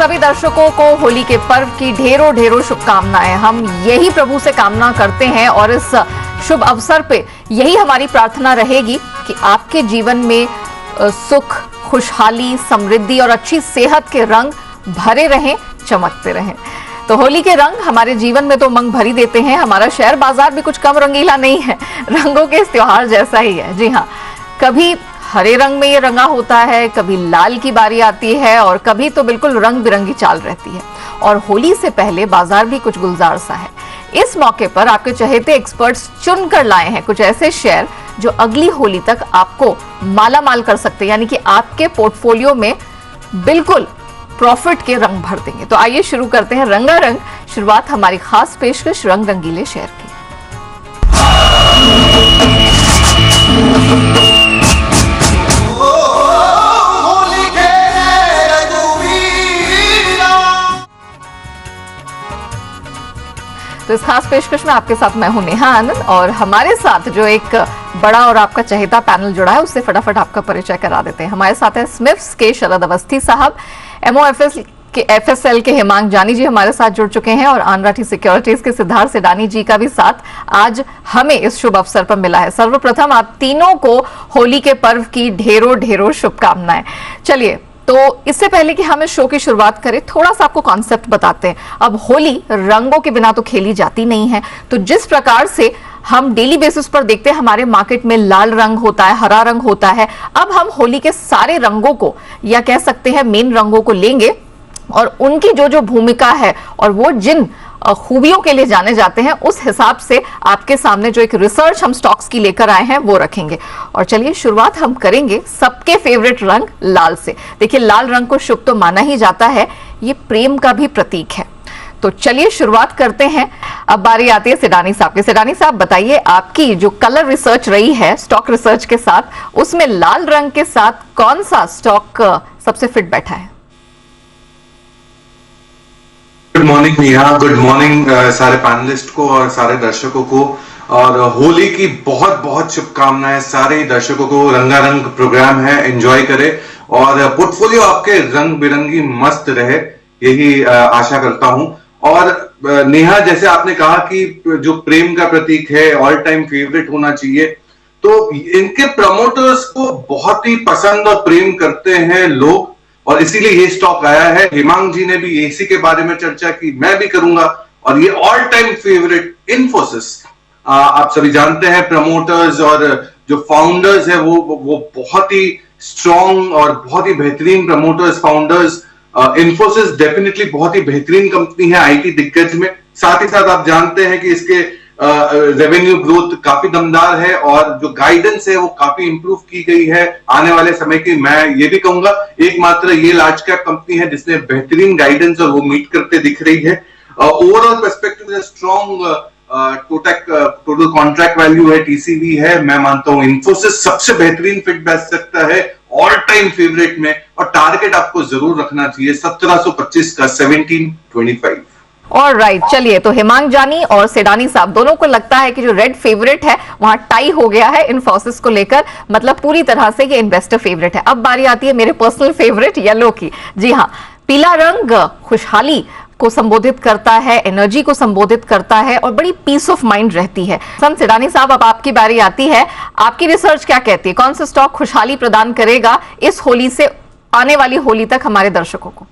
सभी दर्शकों को होली के पर्व की ढेरों ढेरों शुभकामनाएं। हम यही प्रभु से कामना करते हैं और इस शुभ अवसर पे यही हमारी प्रार्थना रहेगी कि आपके जीवन में सुख, खुशहाली, समृद्धि और अच्छी सेहत के रंग भरे रहें, चमकते रहें। तो होली के रंग हमारे जीवन में तो उमंग भरी देते हैं। हमारा शहर बाजार भी कुछ कम रंगीला नहीं है, रंगों के इस त्योहार जैसा ही है। जी हाँ, कभी हरे रंग में ये रंगा होता है, कभी लाल की बारी आती है और कभी तो बिल्कुल रंग बिरंगी चाल रहती है। और होली से पहले बाजार भी कुछ गुलजार सा है। इस मौके पर आपके चहेते एक्सपर्ट्स चुन कर लाए हैं कुछ ऐसे शेयर जो अगली होली तक आपको माला माल कर सकते हैं, यानी कि आपके पोर्टफोलियो में बिल्कुल प्रॉफिट के रंग भर देंगे। तो आइए शुरू करते हैं रंगारंग। शुरुआत हमारी खास पेशकश रंग रंगीले शेयर की। तो इस खास पेशकश में आपके साथ मैं हूं नेहा आनंद और हमारे साथ जो एक बड़ा और आपका चहेता पैनल जुड़ा है उससे फटाफट आपका परिचय करा देते हैं। हमारे साथ है स्मिफ्स के शरद अवस्थी साहब, एफएसएल के हेमांग जानी जी हमारे साथ जुड़ चुके हैं और आनराठी सिक्योरिटीज के सिद्धार्थ सेडानी जी का भी साथ आज हमें इस शुभ अवसर पर मिला है। सर्वप्रथम आप तीनों को होली के पर्व की ढेरों ढेरों शुभकामनाएं। चलिए, तो इससे पहले कि हम इस शो की शुरुआत करें, थोड़ा सा आपको कॉन्सेप्ट बताते हैं। अब होली रंगों के बिना तो खेली जाती नहीं है, तो जिस प्रकार से हम डेली बेसिस पर देखते हैं हमारे मार्केट में लाल रंग होता है, हरा रंग होता है, अब हम होली के सारे रंगों को या कह सकते हैं मेन रंगों को लेंगे और उनकी जो जो भूमिका है और वो जिन खूबियों के लिए जाने जाते हैं उस हिसाब से आपके सामने जो एक रिसर्च हम स्टॉक्स की लेकर आए हैं वो रखेंगे। और चलिए शुरुआत हम करेंगे सबके फेवरेट रंग लाल से। देखिए, लाल रंग को शुभ तो माना ही जाता है, ये प्रेम का भी प्रतीक है। तो चलिए शुरुआत करते हैं। अब बारी आती है सेडानी साहब की। सेडानी साहब बताइए, आपकी जो कलर रिसर्च रही है स्टॉक रिसर्च के साथ, उसमें लाल रंग के साथ कौन सा स्टॉक सबसे फिट बैठा है? Good morning Neha, good morning सारे पैनलिस्ट को और सारे दर्शकों को, और होली की बहुत बहुत शुभकामनाएं सारे दर्शकों को। रंगारंग प्रोग्राम है, एंजॉय करें और पोर्टफोलियो आपके रंग बिरंगी मस्त रहे, यही आशा करता हूं। और नेहा, जैसे आपने कहा कि जो प्रेम का प्रतीक है, ऑल टाइम फेवरेट होना चाहिए, तो इनके प्रमोटर्स को बहुत ही पसंद और प्रेम करते हैं लोग और इसीलिए ये स्टॉक आया है। हेमांग जी ने भी इसी के बारे में चर्चा की, मैं भी करूंगा। और ये ऑल टाइम फेवरेट इन्फोसिस, आप सभी जानते हैं प्रमोटर्स और जो फाउंडर्स है वो बहुत ही स्ट्रॉन्ग और बहुत ही बेहतरीन प्रमोटर्स, फाउंडर्स। इन्फोसिस डेफिनेटली बहुत ही बेहतरीन कंपनी है आईटी दिग्गज में। साथ ही साथ आप जानते हैं कि इसके रेवेन्यू ग्रोथ काफी दमदार है और जो गाइडेंस है वो काफी इंप्रूव की गई है आने वाले समय की। मैं ये भी कहूंगा एकमात्र ये लार्ज कैप कंपनी है जिसने बेहतरीन गाइडेंस और वो मीट करते दिख रही है। ओवरऑल पर्सपेक्टिव में स्ट्रॉन्ग टोटल कॉन्ट्रैक्ट वैल्यू है, टीसीवी है। मैं मानता हूं इन्फोसिस सबसे बेहतरीन फिट बैठ सकता है ऑल टाइम फेवरेट में, और टारगेट आपको जरूर रखना चाहिए 1725 का 1725। और राइट, चलिए, तो हेमांग जानी और सेडानी साहब दोनों को लगता है कि जो रेड फेवरेट है वहां टाई हो गया है इन्फोसिस को लेकर, मतलब पूरी तरह से ये इन्वेस्टर फेवरेट है। अब बारी आती है मेरे पर्सनल फेवरेट येलो की। जी हाँ, पीला रंग खुशहाली को संबोधित करता है, एनर्जी को संबोधित करता है और बड़ी पीस ऑफ माइंड रहती है। सेडानी साहब, अब आपकी बारी आती है। आपकी रिसर्च क्या कहती है, कौन सा स्टॉक खुशहाली प्रदान करेगा इस होली से आने वाली होली तक हमारे दर्शकों को?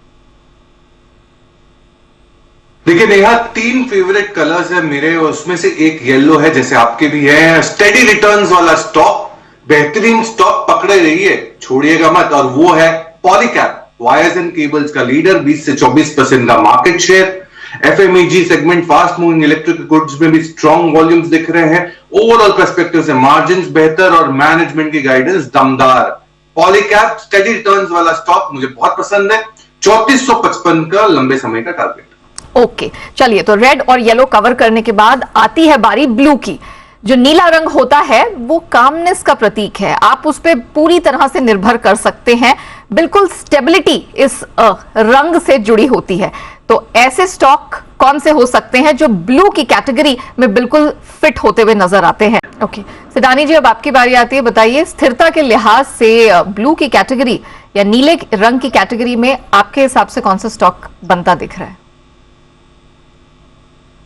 देखिए नेहा, 3 फेवरेट कलर्स है मेरे, उसमें से एक येलो है जैसे आपके भी है। स्टेडी रिटर्न्स वाला स्टॉक, बेहतरीन स्टॉक, पकड़े रहिए, छोड़िएगा मत, और वो है पॉलीकैब, वायर्स एंड केबल्स का लीडर, 20 से 24% का market share. FMEG segment, fast moving electric goods में भी स्ट्रॉन्ग वॉल्यूम्स दिख रहे हैं। ओवरऑल पर्सपेक्टिव से मार्जिन्स बेहतर और मैनेजमेंट की गाइडेंस दमदार। पॉलीकैब स्टेडी रिटर्न्स वाला स्टॉक मुझे बहुत पसंद है। 3455 का लंबे समय का टारगेट। ओके, चलिए, तो रेड और येलो कवर करने के बाद आती है बारी ब्लू की। जो नीला रंग होता है वो कामनेस का प्रतीक है, आप उस पर पूरी तरह से निर्भर कर सकते हैं, बिल्कुल स्टेबिलिटी इस रंग से जुड़ी होती है। तो ऐसे स्टॉक कौन से हो सकते हैं जो ब्लू की कैटेगरी में बिल्कुल फिट होते हुए नजर आते हैं? ओके सिडानी जी, अब आपकी बारी आती है। बताइए, स्थिरता के लिहाज से ब्लू की कैटेगरी या नीले रंग की कैटेगरी में आपके हिसाब से कौन सा स्टॉक बनता दिख रहा है?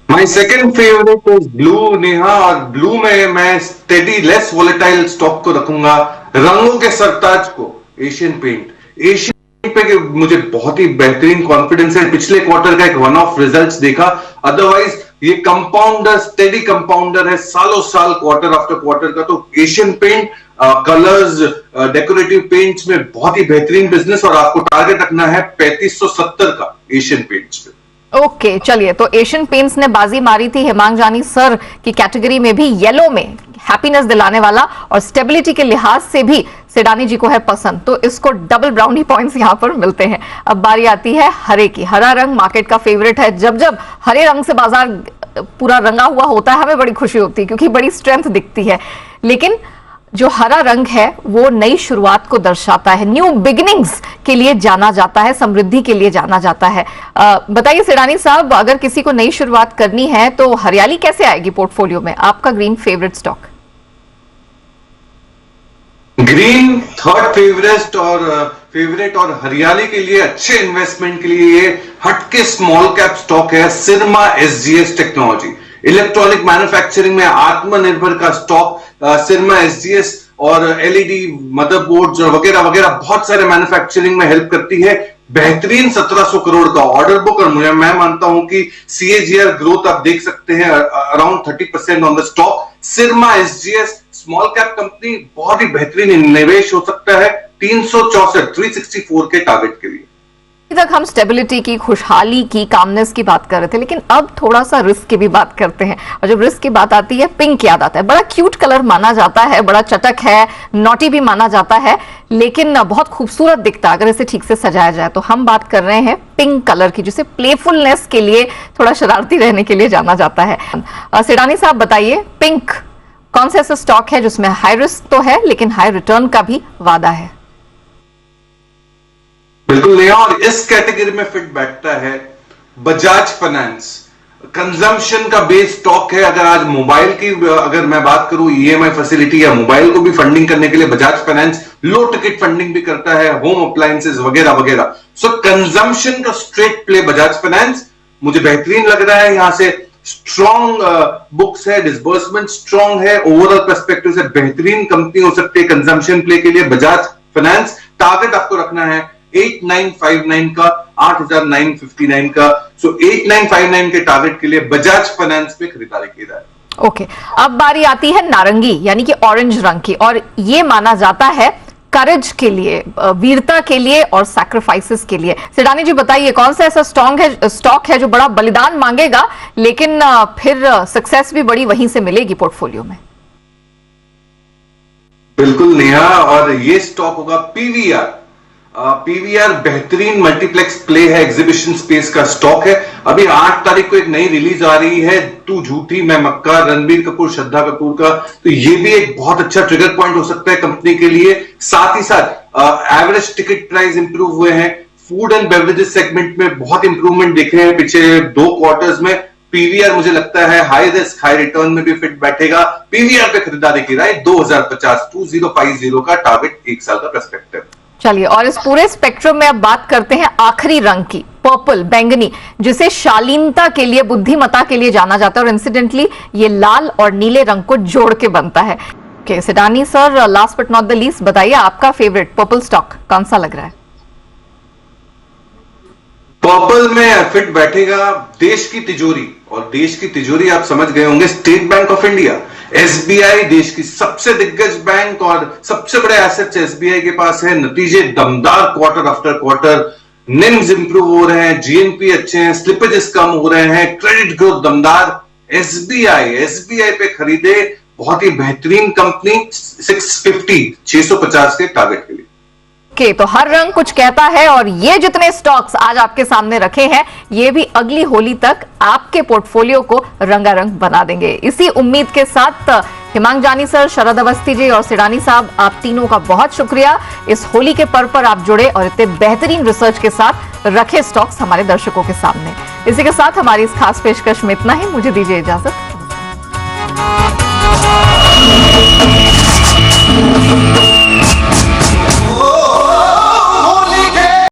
My second favourite is blue Neha, और ब्लू में मैं स्टेडी लेस वोलेटाइल स्टॉक को रखूंगा, रंगों के सरताज को, एशियन पेंट। एशियन पे मुझे बहुत ही बेहतरीन कॉन्फिडेंस है, पिछले क्वार्टर का एक वन ऑफ रिजल्ट्स देखा, अदरवाइज ये कंपाउंडर, स्टेडी कंपाउंडर है, सालों साल क्वार्टर आफ्टर क्वार्टर का। तो Asian paint colours, decorative paints में बहुत ही बेहतरीन बिजनेस, और आपको टारगेट रखना है 3570 का एशियन पेंट्स पे। ओके चलिए, तो एशियन पेंट्स ने बाजी मारी थी हेमांग जानी सर की कैटेगरी में भी, येलो में हैप्पीनेस दिलाने वाला और स्टेबिलिटी के लिहाज से भी सिडानी जी को है पसंद, तो इसको डबल ब्राउनी पॉइंट्स यहां पर मिलते हैं। अब बारी आती है हरे की। हरा रंग मार्केट का फेवरेट है, जब जब हरे रंग से बाजार पूरा रंगा हुआ होता है हमें बड़ी खुशी होती है क्योंकि बड़ी स्ट्रेंथ दिखती है। लेकिन जो हरा रंग है वो नई शुरुआत को दर्शाता है, न्यू बिगिनिंग्स के लिए जाना जाता है, समृद्धि के लिए जाना जाता है। बताइए सिडानी साहब, अगर किसी को नई शुरुआत करनी है तो हरियाली कैसे आएगी पोर्टफोलियो में? आपका green favourite stock? Green third favourite और हरियाली के लिए, अच्छे इन्वेस्टमेंट के लिए ये हटके स्मॉल कैप स्टॉक है, सिरमा एसजीएस टेक्नोलॉजी। इलेक्ट्रॉनिक मैन्युफैक्चरिंग में आत्मनिर्भर का स्टॉक सिरमा एसजीएस, और एलईडी मदरबोर्ड्स और वगैरह वगैरह बहुत सारे मैन्युफैक्चरिंग में हेल्प करती है। बेहतरीन 1700 करोड़ का ऑर्डर बुक, और मैं मानता हूं कि सीएजीआर ग्रोथ आप देख सकते हैं around 30% on the stock. Syrma SGS small cap company, बहुत ही बेहतरीन निवेश हो सकता है 364 के टारगेट के लिए। अभी तक हम स्टेबिलिटी की, खुशहाली की, कामनेस की बात कर रहे थे, लेकिन अब थोड़ा सा रिस्क की भी बात करते हैं। और जब रिस्क की बात आती है, पिंक याद आता है। बड़ा क्यूट कलर माना जाता है, बड़ा चटक है, नॉटी भी माना जाता है, लेकिन बहुत खूबसूरत दिखता है अगर इसे ठीक से सजाया जाए। तो हम बात कर रहे हैं पिंक कलर की, जिसे प्लेफुलनेस के लिए, थोड़ा शरारती रहने के लिए जाना जाता है। सिडानी साहब बताइए, पिंक कौन सा ऐसा स्टॉक है जिसमें हाई रिस्क तो है लेकिन हाई रिटर्न का भी वादा है? बिल्कुल नया, और इस कैटेगरी में फिट बैठता है बजाज फाइनेंस। कंजम्पशन का बेस स्टॉक है। अगर आज मोबाइल की अगर मैं बात करूं, ईएमआई फैसिलिटी या मोबाइल को भी फंडिंग करने के लिए बजाज फाइनेंस लो टिकट फंडिंग भी करता है, होम अप्लायंसेस वगैरह वगैरह। सो कंजम्पशन का स्ट्रेट प्ले बजाज फाइनेंस मुझे बेहतरीन लग रहा है। यहां से स्ट्रॉन्ग बुक्स है, डिसबर्समेंट स्ट्रॉन्ग है, ओवरऑल पर्सपेक्टिव से बेहतरीन कंपनी हो सकती है कंजम्पशन प्ले के लिए बजाज फाइनेंस। टारगेट आपको रखना है 8959 का, 8959 का। सो 8959 के टारगेट के लिए बजाज फाइनेंस पे खरीदारी की जाए। ओके, अब बारी आती है नारंगी यानी कि ऑरेंज रंग की, और ये माना जाता है करेज के लिए, वीरता के लिए और सैक्रिफाइसेस के लिए। सिडानी जी बताइए, कौन सा ऐसा स्टॉक है जो बड़ा बलिदान मांगेगा लेकिन फिर सक्सेस भी बड़ी वहीं से मिलेगी पोर्टफोलियो में? बिल्कुल नेहा, और ये स्टॉक होगा पीवीआर। पीवीआर बेहतरीन मल्टीप्लेक्स प्ले है, एग्जीबिशन स्पेस का स्टॉक है। अभी 8 तारीख को एक नई रिलीज आ रही है, तू झूठी मैं मक्का, रणबीर कपूर, श्रद्धा कपूर का। तो ये भी एक बहुत अच्छा ट्रिगर पॉइंट हो सकता है कंपनी के लिए। साथ ही साथ एवरेज टिकट प्राइस इंप्रूव हुए हैं, फूड एंड बेवरेजेस सेगमेंट में बहुत इंप्रूवमेंट देखे हैं पिछले 2 क्वार्टर्स में। पीवीआर मुझे लगता है हाई रिस्क हाई रिटर्न में भी फिट बैठेगा। पीवीआर पे खरीदारी की राय 2050 का टारगेट, 1 साल का पर्सपेक्टिव। चलिए, और इस पूरे स्पेक्ट्रम में अब बात करते हैं आखिरी रंग की, पर्पल, बैंगनी, जिसे शालीनता के लिए, बुद्धिमता के लिए जाना जाता है, और इंसिडेंटली ये लाल और नीले रंग को जोड़ के बनता है। Okay Sidani sir, last but not the least, बताइए आपका फेवरेट पर्पल स्टॉक कौन सा लग रहा है? पर्पल में फिट बैठेगा देश की तिजोरी, और देश की तिजोरी आप समझ गए होंगे, state bank of India. SBI देश की सबसे दिग्गज बैंक और सबसे बड़े एसेट्स एसबीआई के पास है। नतीजे दमदार quarter after quarter, NIMS improve हो रहे हैं, जीएनपी अच्छे हैं, स्लिपेजेस कम हो रहे हैं, क्रेडिट ग्रोथ दमदार। एसबीआई पे खरीदे, बहुत ही बेहतरीन कंपनी, 650 के टारगेट के लिए। ओके, तो हर रंग कुछ कहता है, और ये जितने स्टॉक्स आज आपके सामने रखे हैं ये भी अगली होली तक आपके पोर्टफोलियो को रंगारंग बना देंगे। इसी उम्मीद के साथ हेमांग जानी सर, शरद अवस्थी जी और सिडानी साहब, आप तीनों का बहुत शुक्रिया। इस होली के पर्व पर आप जुड़े और इतने बेहतरीन रिसर्च के साथ रखे स्टॉक्स हमारे दर्शकों के सामने। इसी के साथ हमारी इस खास पेशकश में इतना ही। मुझे दीजिए इजाजत।